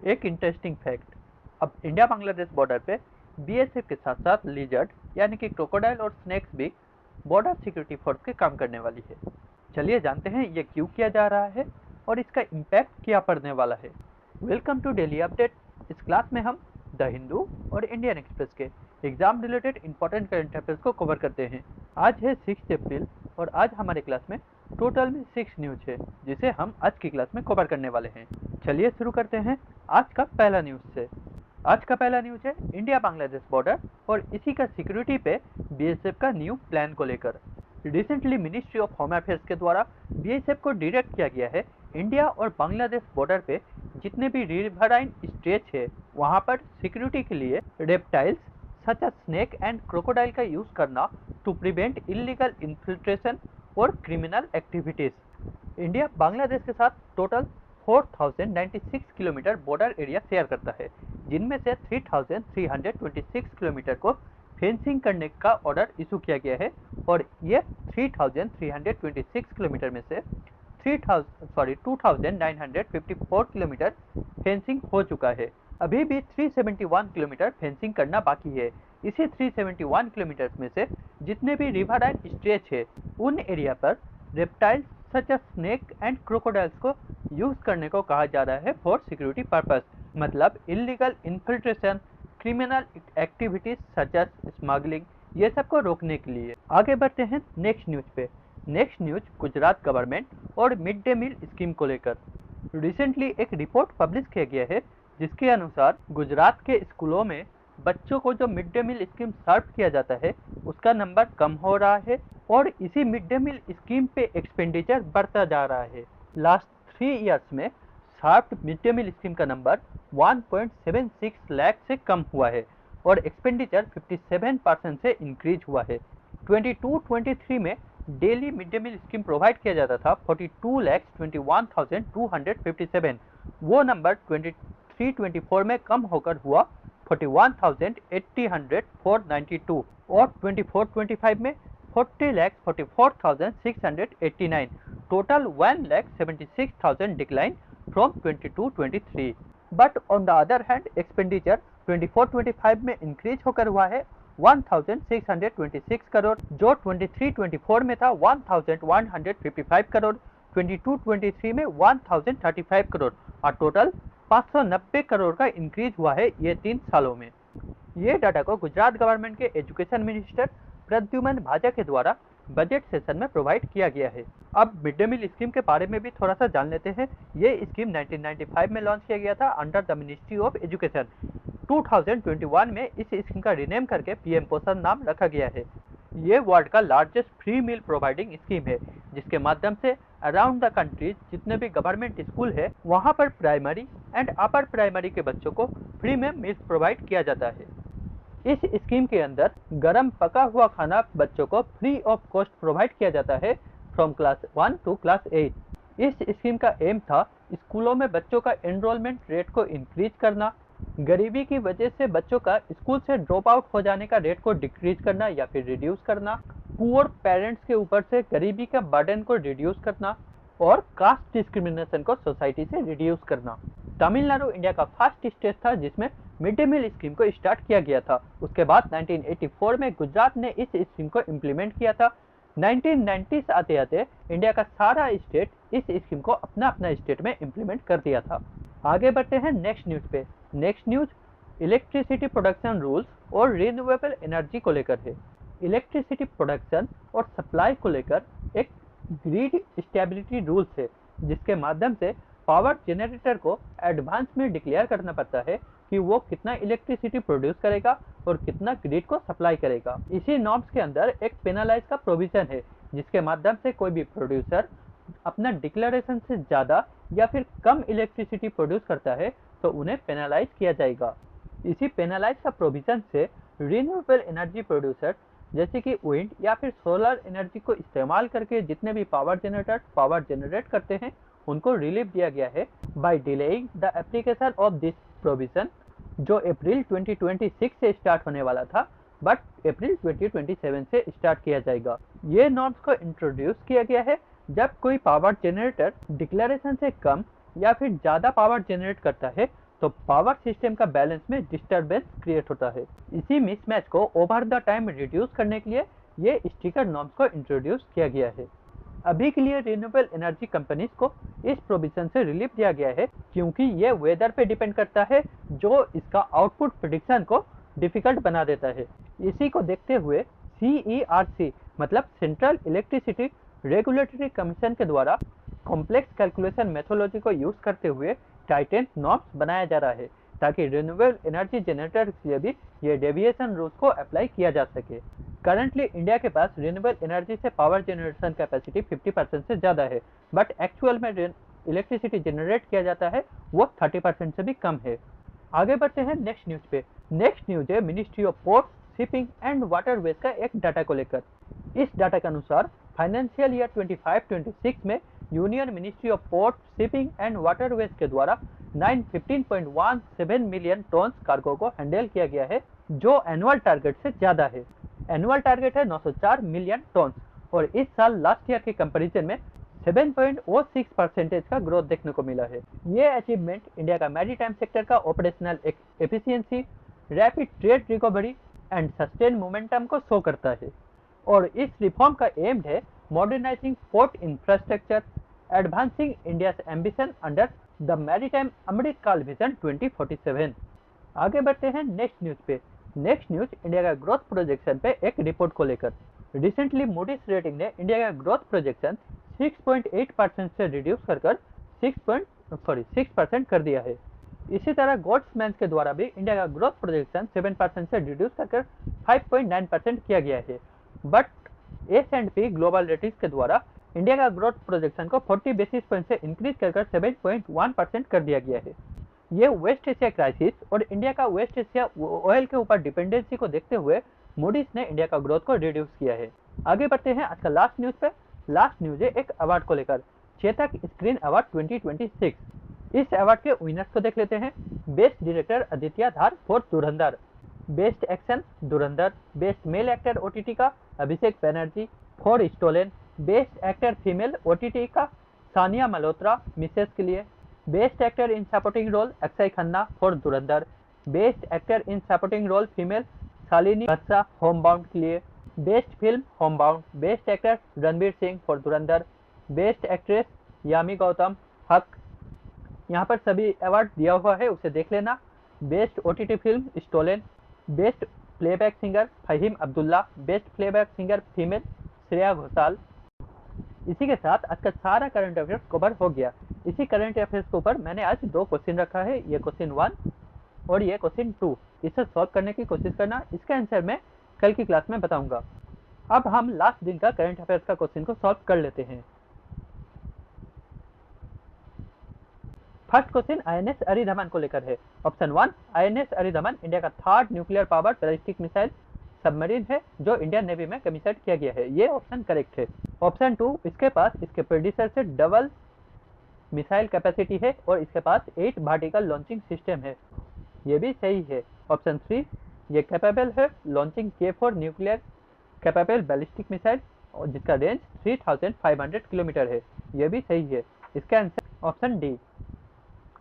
एक interesting fact, अब India Bangladesh border पे बीएसएफ के साथ साथ लिजर्ड यानी कि क्रोकोडाइल और स्नेक्स भी बॉर्डर सिक्योरिटी फोर्स के काम करने वाली है। चलिए जानते हैं ये क्यों किया जा रहा है और इसका इम्पैक्ट क्या पड़ने वाला है। Welcome to daily update. इस क्लास में हम द हिंदू और इंडियन एक्सप्रेस के exam related important current affairs को कवर करते हैं। आज है 6 अप्रैल और आज हमारे क्लास में टोटल में 6 न्यूज है जिसे हम आज की क्लास में कवर करने वाले हैं। चलिए शुरू करते हैं आज का पहला न्यूज से। आज का पहला न्यूज है इंडिया बांग्लादेश बॉर्डर और इसी का सिक्योरिटी पे बीएसएफ का न्यू प्लान को लेकर। Recently ministry of home affairs के द्वारा बीएसएफ को डायरेक्ट किया गया है इंडिया और बांग्लादेश बॉर्डर पे जितने भी रिवराइन स्ट्रेच है वहां पर सिक्योरिटी के लिए reptiles such as snake and crocodile का यूज करना टू प्रिवेंट इलीगल इन्फिल्ट्रेशन और क्रिमिनल एक्टिविटीज। इंडिया बांग्लादेश के साथ total 4096 kilometre border area share करता है, जिनमें से 3326 किलोमीटर को फेंसिंग करने का ऑर्डर इशू किया गया है और ये 3326 किलोमीटर में से 2954 किलोमीटर फेंसिंग हो चुका है। अभी भी 371 किलोमीटर फेंसिंग करना बाकी है। इसी 371 किलोमीटर में से जितने भी रिवराइन स्ट्रेच है उन एरिया पर reptiles such as snake and crocodiles को यूज करने को कहा जा रहा है फॉर सिक्योरिटी पर्पस, मतलब illegal infiltration, criminal activities such as smuggling, ये सब को रोकने के लिए। आगे बढ़ते हैं नेक्स्ट न्यूज पे। नेक्स्ट न्यूज गुजरात गवर्नमेंट और मिड डे मील स्कीम को लेकर। रिसेंटली एक रिपोर्ट पब्लिश किया गया है जिसके अनुसार गुजरात के स्कूलों में बच्चों को जो मिड डे मील स्कीम सर्व किया जाता है उसका नंबर कम हो रहा है और इसी मिड डे मील स्कीम पे एक्सपेंडिचर बढ़ता जा रहा है। लास्ट 3 इयर्स में served mid day meal scheme का नंबर 1.76 लाख से कम हुआ है और एक्सपेंडिचर 57% से इंक्रीज हुआ है। 22-23 में daily mid day meal scheme provide किया जाता था 42,21,257, वो नंबर 23-24 में कम होकर हुआ 41,800,492 और 24-25 में 40,44,689, total 1,76,000 decline from 22-23। But on the other hand expenditure 24-25 में इंक्रीज होकर हुआ है 1,626 करोड़, जो 23-24 में था 1,155 करोड़, 22-23 में 1,035 करोड़ और टोटल 590 करोड़ का इंक्रीज हुआ है ये 3 सालों में। ये डाटा को गुजरात गवर्नमेंट के एजुकेशन मिनिस्टर प्रद्युमन भाजा के द्वारा बजट सेशन में प्रोवाइड किया गया है। अब मिड डे मील स्कीम के बारे में भी थोड़ा सा जान लेते हैं। ये स्कीम 1995 में लॉन्च किया गया था under the ministry of education. 2021 में इस स्कीम का रिनेम करके पीएम पोषण नाम रखा गया है। ये वर्ल्ड का largest free meal providing scheme है जिसके माध्यम से अराउंड द कंट्री जितने भी गवर्नमेंट स्कूल है वहाँ पर प्राइमरी एंड अपर प्राइमरी के बच्चों को फ्री में मील्स प्रोवाइड किया जाता है। इस स्कीम के अंदर गरम पका हुआ खाना बच्चों को फ्री ऑफ कॉस्ट प्रोवाइड किया जाता है फ्रॉम क्लास 1 टू क्लास 8। इस स्कीम का एम था स्कूलों में बच्चों का एनरोलमेंट रेट को इंक्रीज करना, गरीबी की वजह से बच्चों का स्कूल से ड्रॉप आउट हो जाने का रेट को डिक्रीज करना या फिर रिड्यूस करना, पुअर पेरेंट्स के ऊपर से गरीबी का बर्डन को रिड्यूस करना और कास्ट डिस्क्रिमिनेशन को सोसाइटी से रिड्यूस करना। तमिलनाडु इंडिया का फर्स्ट स्टेट था जिसमें मिड डे मील स्कीम को स्टार्ट किया गया था। उसके बाद 1984 में गुजरात ने इस स्कीम को इम्प्लीमेंट किया था। 1990s आते आते इंडिया का सारा स्टेट इस स्कीम को अपना अपना स्टेट में इम्प्लीमेंट कर दिया था। आगे बढ़ते हैं नेक्स्ट न्यूज पे। Next news electricity production rules और रिन्यूएबल एनर्जी को लेकर है। इलेक्ट्रिसिटी प्रोडक्शन और सप्लाई को लेकर एक ग्रिड स्टेबिलिटी रूल्स है जिसके माध्यम से पावर जनरेटर को एडवांस में डिक्लेयर करना पड़ता है कि वो कितना इलेक्ट्रिसिटी प्रोड्यूस करेगा और कितना ग्रिड को सप्लाई करेगा। इसी नॉर्म्स के अंदर एक पेनलाइज का प्रोविजन है जिसके माध्यम से कोई भी प्रोड्यूसर अपना डिक्लेरेशन से ज़्यादा या फिर कम इलेक्ट्रिसिटी प्रोड्यूस करता है तो उन्हें पेनलाइज किया जाएगा। इसी पेनलाइज का प्रोविजन से रिन्यूएबल एनर्जी प्रोड्यूसर जैसे कि विंड या फिर सोलर एनर्जी को इस्तेमाल करके जितने भी पावर जनरेट करते हैं उनको रिलीफ दिया गया है by delaying the application of this provision, जो अप्रैल 2026 से स्टार्ट होने वाला था बट अप्रैल 2027 से स्टार्ट किया जाएगा। ये नॉर्म्स को इंट्रोड्यूस किया गया है जब कोई पावर जनरेटर डिक्लेरेशन से कम या फिर ज़्यादा पावर जनरेट करता है तो पावर सिस्टम का बैलेंस में डिस्टरबेंस क्रिएट होता है। इसी मिसमैच को ओवर द टाइम रिड्यूस करने के लिए ये स्टिकर नॉर्म्स को इंट्रोड्यूस किया गया है। अभी के लिए रिन्यूएबल एनर्जी कंपनीज को इस प्रोविजन से रिलीफ दिया गया है, क्योंकि ये वेदर पे डिपेंड करता है, जो इसका आउटपुट प्रेडिक्शन को डिफिकल्ट बना देता है। इसी को देखते हुए CERC मतलब सेंट्रल इलेक्ट्रिसिटी रेगुलेटरी कमीशन के द्वारा कॉम्प्लेक्स कैलकुलेशन मेथोलॉजी को यूज करते हुए टाइटन नॉर्म्स बनाया जा रहा है, ताकि रिन्यूएबल एनर्जी जनरेटर के लिए भी ये डेविएशन रूल्स को अप्लाई किया जा सके। करंटली इंडिया के पास रिन्यूएबल एनर्जी से पावर जनरेशन कैपेसिटी 50% से ज़्यादा है, बट एक्चुअल में इलेक्ट्रिसिटी जनरेट किया जाता है वो 30% से भी कम है। आगे बढ़ते हैं नेक्स्ट न्यूज पे। नेक्स्ट न्यूज है ministry of port, shipping and waterways का एक डाटा को लेकर। इस डाटा के अनुसार फाइनेंशियल ईयर 25-26 में union ministry of port, shipping and waterways के द्वारा 915.17 मिलियन टन कार्गो को हैंडल किया गया है, जो एनुअल टारगेट से ज़्यादा है। एनुअल टारगेट है 904 मिलियन टन, और इस साल लास्ट ईयर के कंपैरिजन में 7.06% का ग्रोथ देखने को मिला है। ये अचीवमेंट इंडिया का मैरीटाइम सेक्टर का operational efficiency, rapid trade recovery and sustain momentum को शो करता है, और इस रिफॉर्म का एम है modernising port infrastructure, advancing India's ambition under the maritime Amrit Kaal vision 2047। आगे बढ़ते हैं नेक्स्ट न्यूज पे। नेक्स्ट न्यूज इंडिया का ग्रोथ प्रोजेक्शन पे एक रिपोर्ट को लेकर। रिसेंटली मूडीज रेटिंग ने इंडिया का ग्रोथ प्रोजेक्शन 6.8% से रिड्यूस कर 6% कर दिया है। इसी तरह गोल्ड्समैन के द्वारा भी इंडिया का ग्रोथ प्रोजेक्शन 7% से रिड्यूस कर 5.9% किया गया है, बट S&P ग्लोबल रेटिंग्स के द्वारा इंडिया का ग्रोथ प्रोजेक्शन को 40 बेसिस पॉइंट से इंक्रीज कर 7.1% कर दिया गया है। ये वेस्ट एशिया क्राइसिस और इंडिया का वेस्ट एशिया ऑयल के ऊपर डिपेंडेंसी को देखते हुए मूडीज ने इंडिया का ग्रोथ को रिड्यूस किया है। आगे बढ़ते हैं आज का लास्ट न्यूज पे। लास्ट न्यूज है एक अवार्ड को लेकर, चेतक स्क्रीन अवार्ड 2026। इस अवार्ड के विनर्स को देख लेते हैं। Best director Aditya Dhar for Dhurandhar, best action Dhurandhar, best male actor OTT का Abhishek Banerjee for Stolen, best actor female OTT का सानिया मल्होत्रा मिसेस के लिए, best actor in supporting role Akshaye Khanna for Dhurandhar, best actor in supporting role female Shalini Vatsa Homebound के लिए, best film Homebound, best actor Ranbir Singh for Dhurandhar, best actress Yami Gautam Haq. यहाँ पर सभी award दिया हुआ है, उसे देख लेना। Best OTT film stolen, best playback singer Fahim Abdullah, best playback singer female Shreya Ghoshal. इसी के साथ आज का सारा करंट अफेयर्स कवर हो गया। इसी करंट अफेयर्स के ऊपर मैंने आज 2 क्वेश्चन रखा है, ये क्वेश्चन 1 और ये क्वेश्चन 2। इसे सॉल्व करने की कोशिश करना, इसका आंसर मैं कल की क्लास में बताऊंगा। अब हम लास्ट दिन का करंट अफेयर्स का क्वेश्चन को सॉल्व कर लेते हैं। फर्स्ट क्वेश्चन INS अरिधमन को लेकर है। ऑप्शन 1, INS अरिधमन इंडिया का 3rd nuclear power ballistic missile submarine है, जो इंडियन नेवी में कमीशन किया गया है। ये ऑप्शन करेक्ट है। ऑप्शन 2, इसके पास इसके प्रेडिसर से डबल मिसाइल कैपेसिटी है और इसके पास 8 वर्टिकल लॉन्चिंग सिस्टम है। ये भी सही है। ऑप्शन 3, ये कैपेबल है launching K4 nuclear capable ballistic missile और जिसका रेंज 3500 किलोमीटर है। ये भी सही है। इसका answer option D,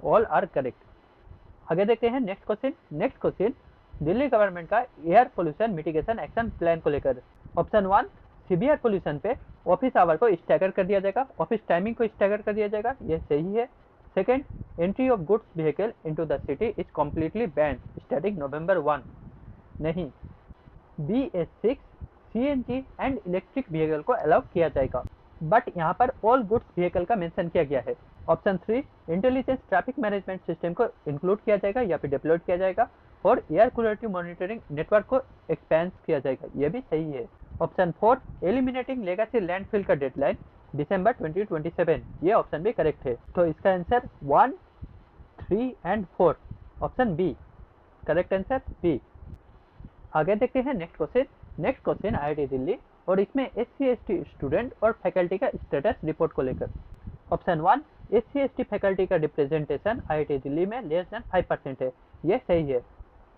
all are correct. आगे देखते हैं next question. Next question Delhi government का air pollution mitigation action plan को लेकर। ऑप्शन 1, सीवियर पोल्यूशन पे ऑफिस आवर को स्टैगर कर दिया जाएगा, ऑफिस टाइमिंग को स्टैगर कर दिया जाएगा। ये सही है। Second, entry of goods vehicle into the city is completely ban starting November 1। नहीं, BS6 CNG and electric vehicle को अलाउ किया जाएगा, बट यहाँ पर ऑल गुड्स व्हीकल का मेंशन किया गया है। Option 3, intelligence traffic management system को इंक्लूड किया जाएगा या फिर डिप्लॉय किया जाएगा, और एयर क्वालिटी मॉनिटरिंग नेटवर्क को एक्सपेंड किया जाएगा। ये भी सही है। ऑप्शन 4, एलिमिनेटिंग लेगेसी लैंडफिल का डेडलाइन December 2027। ये ऑप्शन भी करेक्ट है। तो इसका answer 1, 3 and 4, option B, correct answer B. आगे देखते हैं next question. Next question IIT Delhi और इसमें SC/ST स्टूडेंट और फैकल्टी का स्टेटस रिपोर्ट को लेकर। ऑप्शन 1, SC/ST फैकल्टी का रिप्रेजेंटेशन IIT दिल्ली में लेस देन 5% है। ये सही है।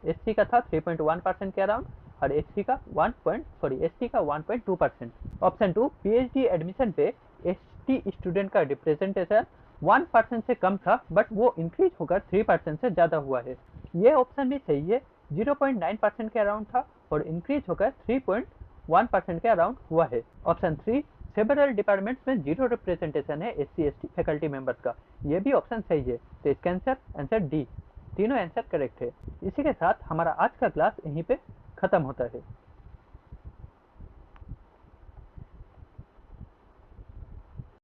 SC का था 3.1% के अराउंड और ST का 1.2%। ऑप्शन 2, PhD एडमिशन पे ST स्टूडेंट का रिप्रेजेंटेशन 1% से कम था, बट वो इंक्रीज होकर 3% से ज़्यादा हुआ है। ये ऑप्शन भी सही है, 0.9% के अराउंड था और इंक्रीज होकर 3.1% के अराउंड हुआ है। ऑप्शन 3, सेवरल डिपार्टमेंट्स में जीरो रिप्रेजेंटेशन है SC/ST फैकल्टी मेंबर्स का, ये भी ऑप्शन सही है। तो इसका आंसर डी, तीनों आंसर करेक्ट है। इसी के साथ हमारा आज का क्लास यहीं पे खत्म होता है।